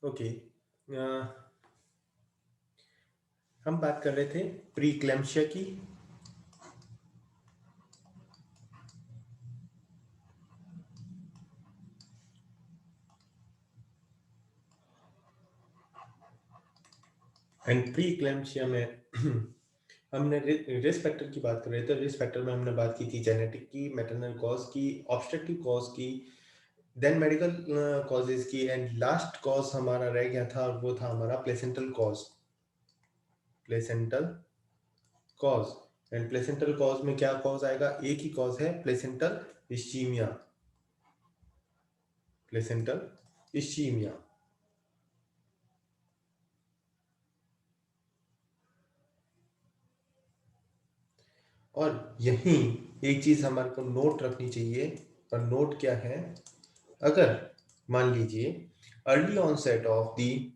Okay. हम बात कर रहे थे प्री क्लैम्सिया की। एंड प्री क्लैम्सिया में हमने रिस्क फैक्टर की बात कर रहे थे। रिस्क फैक्टर में हमने बात की थी जेनेटिक की, मैटरनल कॉज की, ऑब्स्ट्रक्टिव कॉज की, देन मेडिकल कॉजेज की, एंड लास्ट कॉज हमारा रह गया था और वो था हमारा placental cause. Placental cause. And placental cause में क्या कॉज आएगा? एक ही कॉज है, प्लेसेंटल इस्चीमिया। Placental ischaemia. और यहीं एक चीज हमारे को नोट रखनी चाहिए। और नोट क्या है? अगर मान लीजिए early onset of the,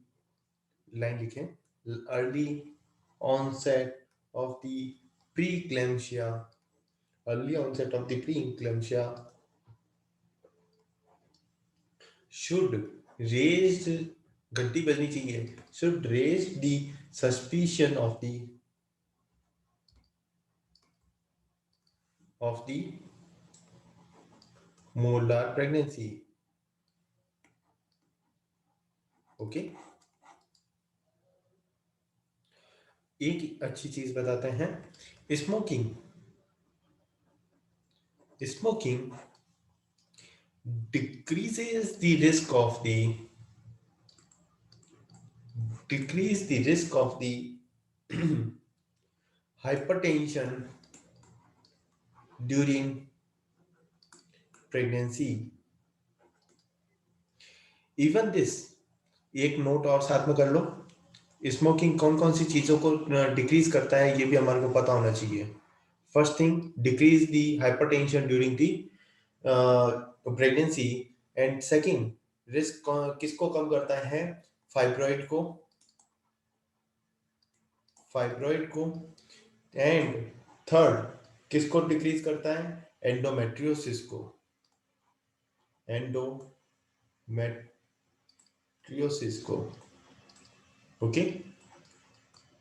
line लिखें, early onset of the preeclampsia, early onset of the preeclampsia should raise, घंटी बजनी चाहिए, should raise the suspicion of the molar pregnancy. Okay. एक अच्छी चीज बताते हैं, smoking. Smoking decreases the risk of the decrease the risk of the hypertension during pregnancy. Even this, एक note और साथ में कर लो, स्मोकिंग कौन कौन सी चीजों को डिक्रीज करता है ये भी हमारे को पता होना चाहिए। First thing, decrease the hypertension during the pregnancy. And second, risk किसको कम करता है? फाइब्रॉइड को, फाइब्रॉइड को। एंड थर्ड, किसको डिक्रीज करता है? एंडोमेट्रियोसिस को, एंडोमेट्रियोसिस को। ओके।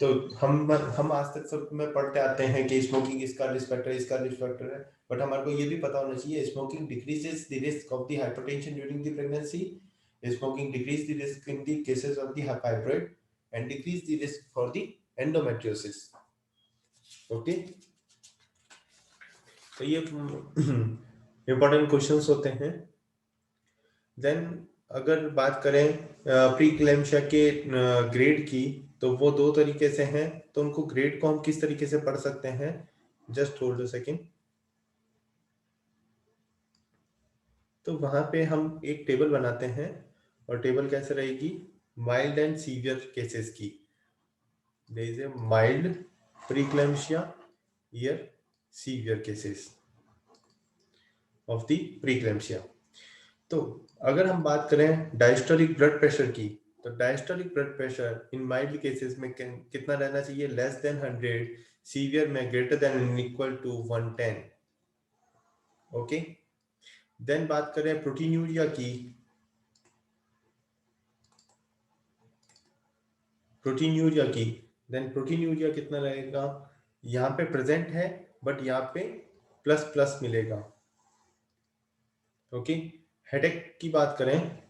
तो हम आज तक सब में पढ़ते आते हैं कि स्मोकिंग इसका रिस्क फैक्टर है, इसका रिस्क फैक्टर है, बट हमारे को ये भी पता होना चाहिए smoking decreases the risk of the hypertension during the pregnancy, smoking decrease the risk in the cases of the fibroid and decrease the risk for the endometriosis. Okay. तो ये इंपॉर्टेंट क्वेश्चंस होते हैं। देन अगर बात करें pre क्लैम्सिया के grade की, तो वो दो तरीके से हैं। तो उनको ग्रेड को हम किस तरीके से पढ़ सकते हैं? Just hold a second. तो वहां पे हम एक टेबल बनाते हैं, और टेबल कैसे रहेगी? माइल्ड एंड सीवियर केसेस की। There is a mild preeclampsia, here severe cases of the preeclampsia. तो अगर हम बात करें डायस्टोलिक ब्लड प्रेशर की, तो diastolic blood pressure in mild cases में कितना रहना चाहिए? लेस देन 100, सीवियर में greater than and equal to 110। Okay. Then बात करें प्रोटीनूरिया की, प्रोटीनूरिया की, देन प्रोटीनूरिया कितना रहेगा? यहाँ पे प्रेजेंट है, बट यहाँ पे प्लस प्लस मिलेगा। ओके। हेडेक की बात करें,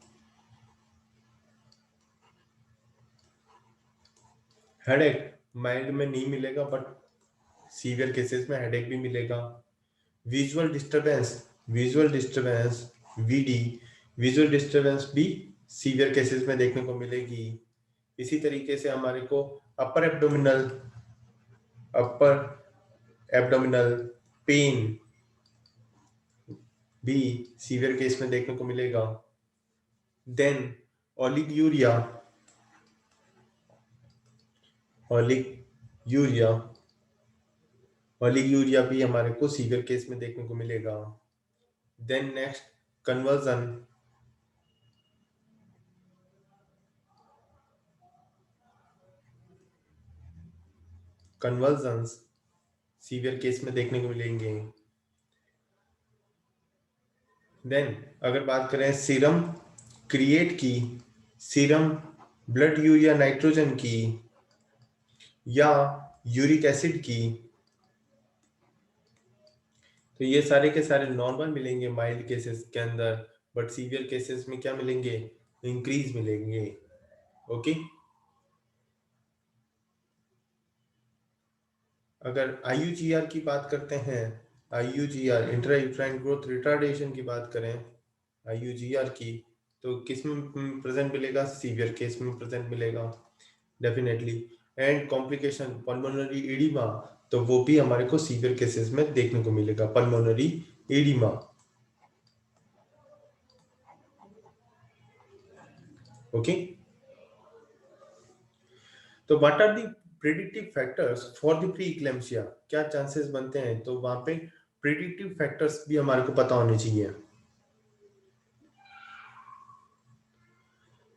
हेडेक माइल्ड में नहीं मिलेगा, बट सीवियर केसेस में हेडेक भी मिलेगा। Visual disturbance, visual disturbance, VD, visual disturbance भी सीवियर केसेस में देखने को मिलेगी। इसी तरीके से हमारे को upper abdominal, upper abdominal pain भी सीवियर केस में देखने को मिलेगा। देन ओलिगूरिया, ओलिगूरिया, ओलिगूरिया भी हमारे को सीवियर केस में देखने को मिलेगा। Then next, convulsion, convulsions severe case में देखने को मिलेंगे। देन अगर बात करें सीरम क्रिएट की, सीरम ब्लड यूरिया नाइट्रोजन की या यूरिक एसिड की, तो ये सारे के सारे नॉर्मल मिलेंगे माइल्ड केसेस के अंदर, बट सीवियर केसेस में क्या मिलेंगे, इंक्रीज मिलेंगे। ओके, अगर आईयूजीआर की बात करते हैं, IUGR intra uterine growth retardation की बात करें आईयूजीआर की, तो किस में प्रेजेंट मिलेगा, सीवियर केस में प्रेजेंट मिलेगा definitely. And complication pulmonary oedema, तो वो भी हमारे को सीवियर केसेस में देखने को मिलेगा, पल्मोनरी एडिमा। ओके, तो what are the predictive factors for the pre eclampsia, क्या चांसेस बनते हैं, तो वहां पे प्रिडिक्टिव फैक्टर्स भी हमारे को पता होने चाहिए।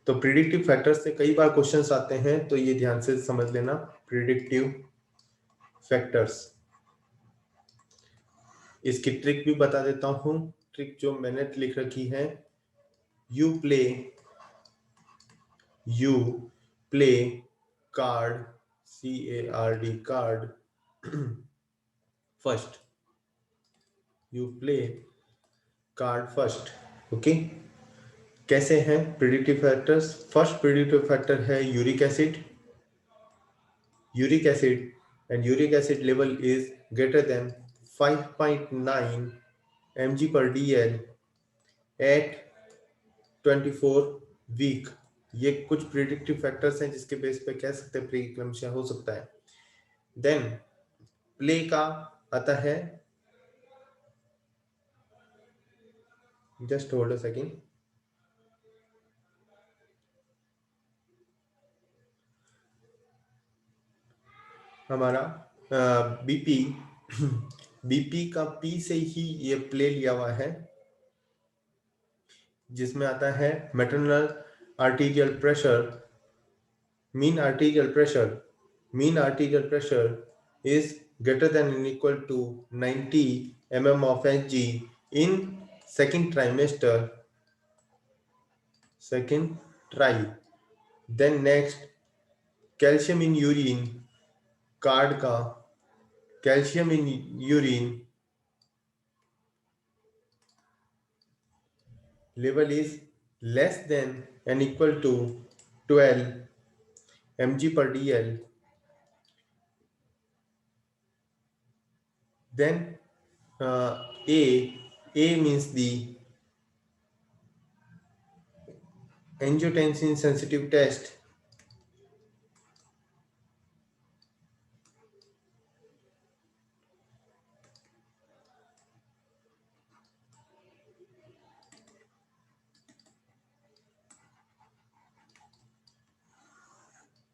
तो प्रिडिक्टिव फैक्टर्स से कई बार क्वेश्चंस आते हैं, तो ये ध्यान से समझ लेना। प्रिडिक्टिव फैक्टर्स, इसकी ट्रिक भी बता देता हूं, ट्रिक जो मैंने लिख रखी है, you play card, CARD card first, you play card first. Okay, कैसे हैं predictive factors, first predictive factor है uric acid, and uric acid level is greater than 5.9 mg per dl at 24 week. ये कुछ प्रिडिक्टिव फैक्टर्स हैं जिसके base पे कह सकते हैं प्री इक्लेम्सिया हो सकता है। देन प्ले का आता है, जस्ट होल्ड अ सेकेंड, हमारा बीपी बीपी का पी से ही ये प्ले लिया हुआ है, जिसमें आता है maternal arterial pressure, mean arterial pressure is greater than or equal to 90 mm of Hg in second trimester, second try। then next calcium in urine, card का calcium in urine level is less than and equal to 12 mg per dl। then A means the angiotensin sensitive test,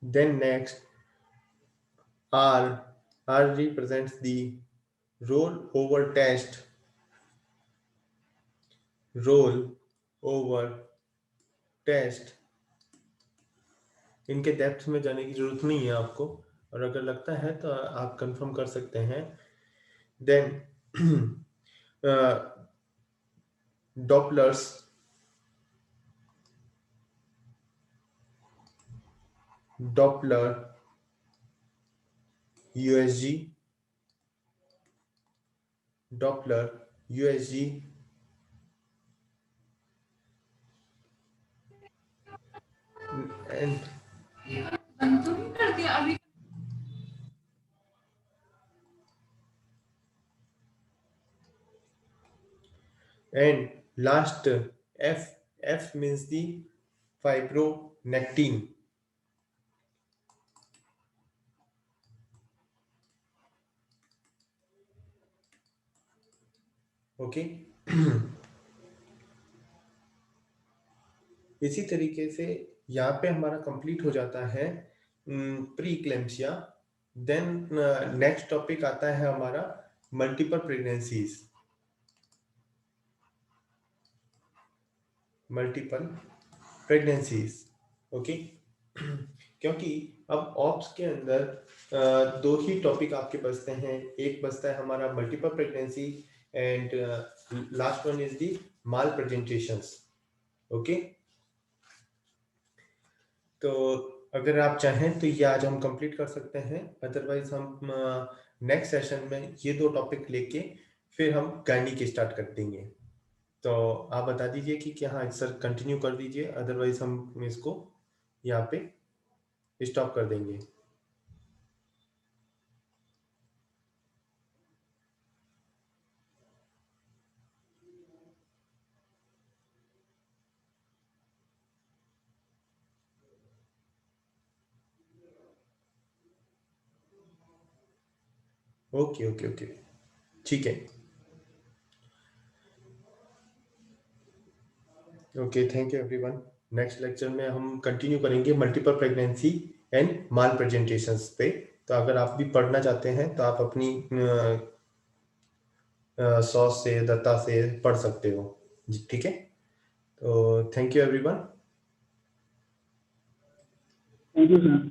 then next R represents the roll test, roll over test। इनके depth में जाने की जरूरत नहीं है आपको, और अगर लगता है तो आप कंफर्म कर सकते हैं। Then Dopplers, Doppler USG, Doppler USG, and and last F means the fibronectin। Okay इसी तरीके से यहाँ पे हमारा कंप्लीट हो जाता है pre eclampsia. Then next topic आता है हमारा multiple pregnancies, multiple pregnancies. Okay, क्योंकि अब ऑप्स के अंदर दो ही टॉपिक आपके बचते हैं, एक बचता है हमारा multiple pregnancy and last one is the mall presentations. Okay, तो अगर आप चाहें तो ये आज हम कंप्लीट कर सकते हैं, अदरवाइज हम नेक्स्ट सेशन में ये 2 टॉपिक लेके फिर हम गायनी की स्टार्ट कर देंगे। तो आप बता दीजिए कि क्या, हाँ सर कंटिन्यू कर दीजिए, अदरवाइज हम इसको यहाँ पे स्टॉप कर देंगे। ओके ओके ओके, ठीक है। Okay, thank you everyone. Next lecture में हम कंटिन्यू करेंगे multiple pregnancy and mall presentations पे। तो अगर आप भी पढ़ना चाहते हैं तो आप अपनी सॉस से, दत्ता से पढ़ सकते हो जी, ठीक है। तो thank you everyone. Thank you sir.